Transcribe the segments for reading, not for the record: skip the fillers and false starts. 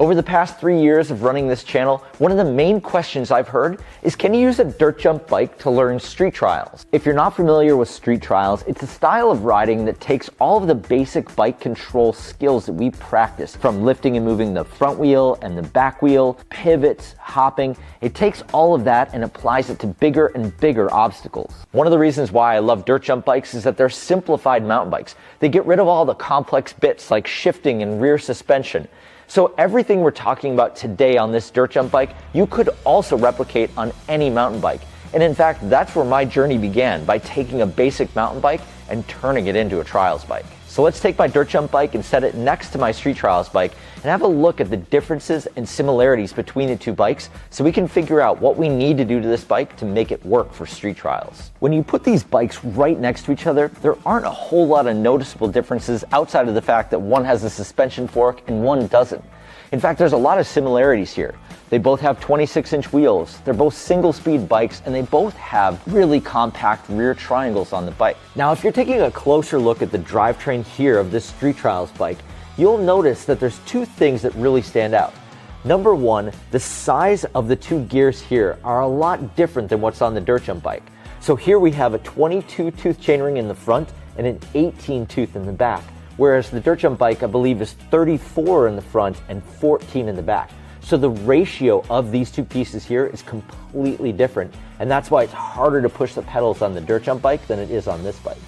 Over the past 3 years of running this channel, one of the main questions I've heard is, can you use a dirt jump bike to learn street trials? If you're not familiar with street trials, it's a style of riding that takes all of the basic bike control skills that we practice, from lifting and moving the front wheel and the back wheel, pivots, hopping. It takes all of that and applies it to bigger and bigger obstacles. One of the reasons why I love dirt jump bikes is that they're simplified mountain bikes. They get rid of all the complex bits like shifting and rear suspension. So everything we're talking about today on this dirt jump bike, you could also replicate on any mountain bike. And in fact, that's where my journey began, by taking a basic mountain bike and turning it into a trials bike. So let's take my dirt jump bike and set it next to my street trials bike and have a look at the differences and similarities between the two bikes so we can figure out what we need to do to this bike to make it work for street trials. When you put these bikes right next to each other, there aren't a whole lot of noticeable differences outside of the fact that one has a suspension fork and one doesn't. In fact, there's a lot of similarities here. They both have 26-inch wheels, they're both single-speed bikes, and they both have really compact rear triangles on the bike. Now, if you're taking a closer look at the drivetrain here of this street trials bike, you'll notice that there's two things that really stand out. Number one, the size of the two gears here are a lot different than what's on the dirt jump bike. So here we have a 22-tooth chainring in the front and an 18-tooth in the back, whereas the dirt jump bike, I believe, is 34 in the front and 14 in the back. So the ratio of these two pieces here is completely different, and that's why it's harder to push the pedals on the dirt jump bike than it is on this bike.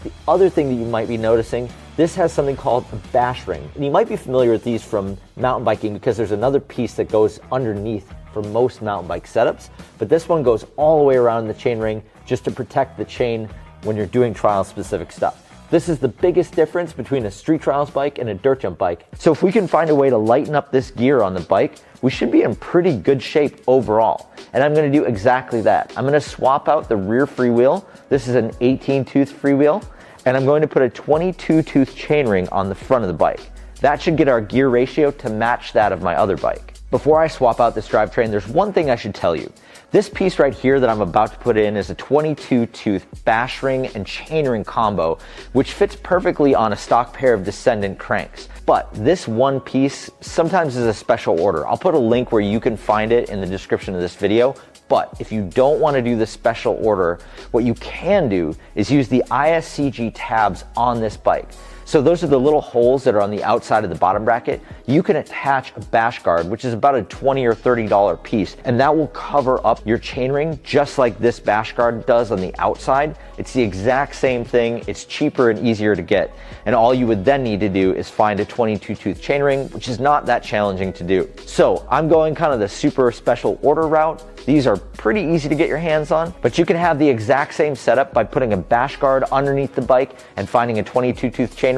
The other thing that you might be noticing, this has something called a bash ring. And you might be familiar with these from mountain biking because there's another piece that goes underneath for most mountain bike setups, but this one goes all the way around the chain ring just to protect the chain when you're doing trial specific stuff. This is the biggest difference between a street trials bike and a dirt jump bike. So if we can find a way to lighten up this gear on the bike, we should be in pretty good shape overall. And I'm gonna do exactly that. I'm gonna swap out the rear freewheel. This is an 18-tooth freewheel, and I'm going to put a 22-tooth chainring on the front of the bike. That should get our gear ratio to match that of my other bike. Before I swap out this drivetrain, there's one thing I should tell you. This piece right here that I'm about to put in is a 22-tooth bash ring and chainring combo, which fits perfectly on a stock pair of descendant cranks. But this one piece sometimes is a special order. I'll put a link where you can find it in the description of this video. But if you don't want to do the special order, what you can do is use the ISCG tabs on this bike. So those are the little holes that are on the outside of the bottom bracket. You can attach a bash guard, which is about a $20 or $30 piece, and that will cover up your chainring just like this bash guard does on the outside. It's the exact same thing. It's cheaper and easier to get. And all you would then need to do is find a 22-tooth chainring, which is not that challenging to do. So I'm going kind of the super special order route. These are pretty easy to get your hands on, but you can have the exact same setup by putting a bash guard underneath the bike and finding a 22-tooth chainring.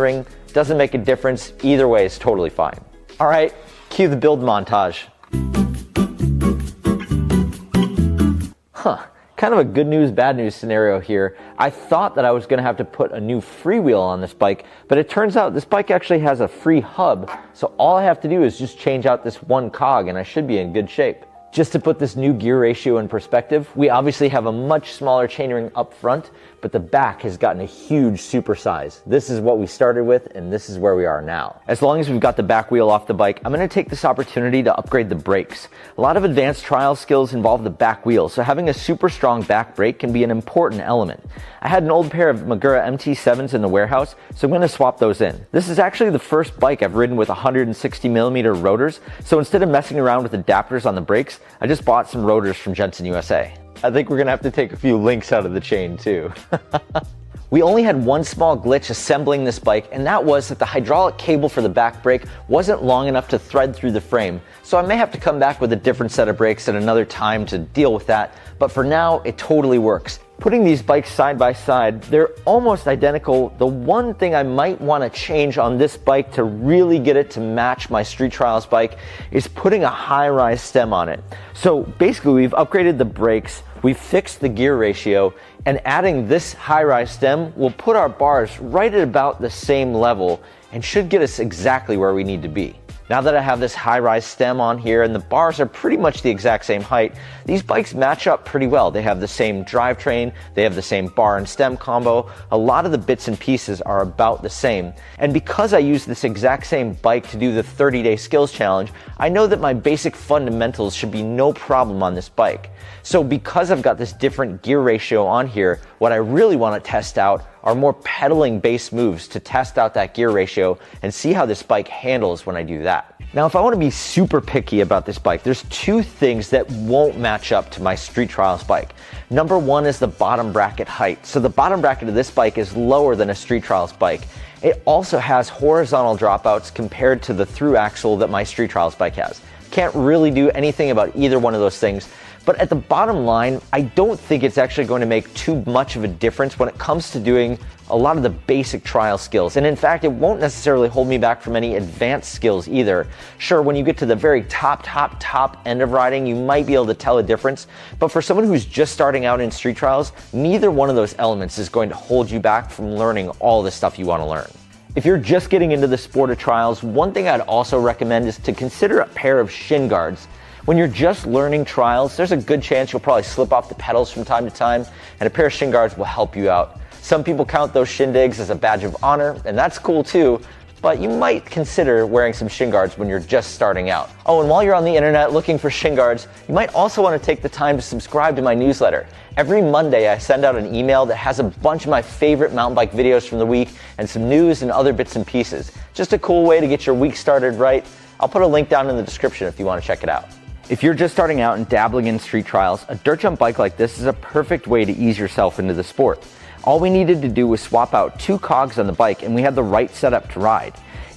Doesn't make a difference. Either way is totally fine. All right, cue the build montage. Kind of a good news, bad news scenario here. I thought that I was gonna have to put a new freewheel on this bike, but it turns out this bike actually has a free hub, so all I have to do is just change out this one cog and I should be in good shape. Just to put this new gear ratio in perspective, we obviously have a much smaller chainring up front, but the back has gotten a huge supersize. This is what we started with, and this is where we are now. As long as we've got the back wheel off the bike, I'm gonna take this opportunity to upgrade the brakes. A lot of advanced trial skills involve the back wheel, so having a super strong back brake can be an important element. I had an old pair of Magura MT7s in the warehouse, so I'm gonna swap those in. This is actually the first bike I've ridden with 160mm rotors, so instead of messing around with adapters on the brakes, I just bought some rotors from Jensen USA. I think we're gonna have to take a few links out of the chain too. We only had one small glitch assembling this bike, and that was that the hydraulic cable for the back brake wasn't long enough to thread through the frame. So I may have to come back with a different set of brakes at another time to deal with that, but for now, it totally works. Putting these bikes side by side, they're almost identical. The one thing I might want to change on this bike to really get it to match my street trials bike is putting a high-rise stem on it. So basically, we've upgraded the brakes, we've fixed the gear ratio, and adding this high-rise stem will put our bars right at about the same level and should get us exactly where we need to be. Now that I have this high-rise stem on here and the bars are pretty much the exact same height, these bikes match up pretty well. They have the same drivetrain, they have the same bar and stem combo, a lot of the bits and pieces are about the same. And because I use this exact same bike to do the 30-day skills challenge, I know that my basic fundamentals should be no problem on this bike. So because I've got this different gear ratio on here, what I really want to test out are more pedaling based moves to test out that gear ratio and see how this bike handles when I do that. Now, if I want to be super picky about this bike, there's two things that won't match up to my Street Trials bike. Number one is the bottom bracket height. So the bottom bracket of this bike is lower than a Street Trials bike. It also has horizontal dropouts compared to the through axle that my Street Trials bike has. Can't really do anything about either one of those things. But at the bottom line, I don't think it's actually going to make too much of a difference when it comes to doing a lot of the basic trial skills. And in fact, it won't necessarily hold me back from any advanced skills either. Sure, when you get to the very top end of riding, you might be able to tell a difference. But for someone who's just starting out in Street Trials, neither one of those elements is going to hold you back from learning all the stuff you want to learn. If you're just getting into the sport of trials, one thing I'd also recommend is to consider a pair of shin guards. When you're just learning trials, there's a good chance you'll probably slip off the pedals from time to time, and a pair of shin guards will help you out. Some people count those shindigs as a badge of honor, and that's cool too, but you might consider wearing some shin guards when you're just starting out. Oh, and while you're on the internet looking for shin guards, you might also want to take the time to subscribe to my newsletter. Every Monday, I send out an email that has a bunch of my favorite mountain bike videos from the week and some news and other bits and pieces. Just a cool way to get your week started right. I'll put a link down in the description if you want to check it out. If you're just starting out and dabbling in street trials, a dirt jump bike like this is a perfect way to ease yourself into the sport. All we needed to do was swap out 2 cogs on the bike and we had the right setup to ride.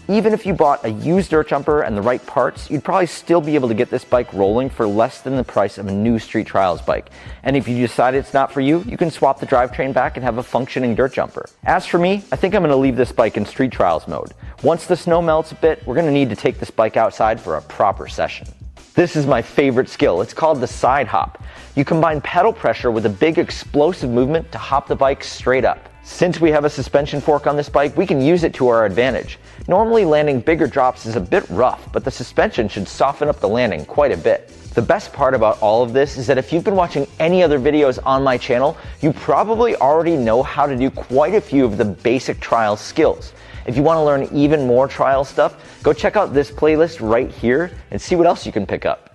Even if you bought a used dirt jumper and the right parts, you'd probably still be able to get this bike rolling for less than the price of a new Street Trials bike. And if you decide it's not for you, you can swap the drivetrain back and have a functioning dirt jumper. As for me, I think I'm going to leave this bike in Street Trials mode. Once the snow melts a bit, we're going to need to take this bike outside for a proper session. This is my favorite skill. It's called the side hop. You combine pedal pressure with a big explosive movement to hop the bike straight up. Since we have a suspension fork on this bike, we can use it to our advantage. Normally landing bigger drops is a bit rough, but the suspension should soften up the landing quite a bit. The best part about all of this is that if you've been watching any other videos on my channel, you probably already know how to do quite a few of the basic trial skills. If you want to learn even more trial stuff, go check out this playlist right here and see what else you can pick up.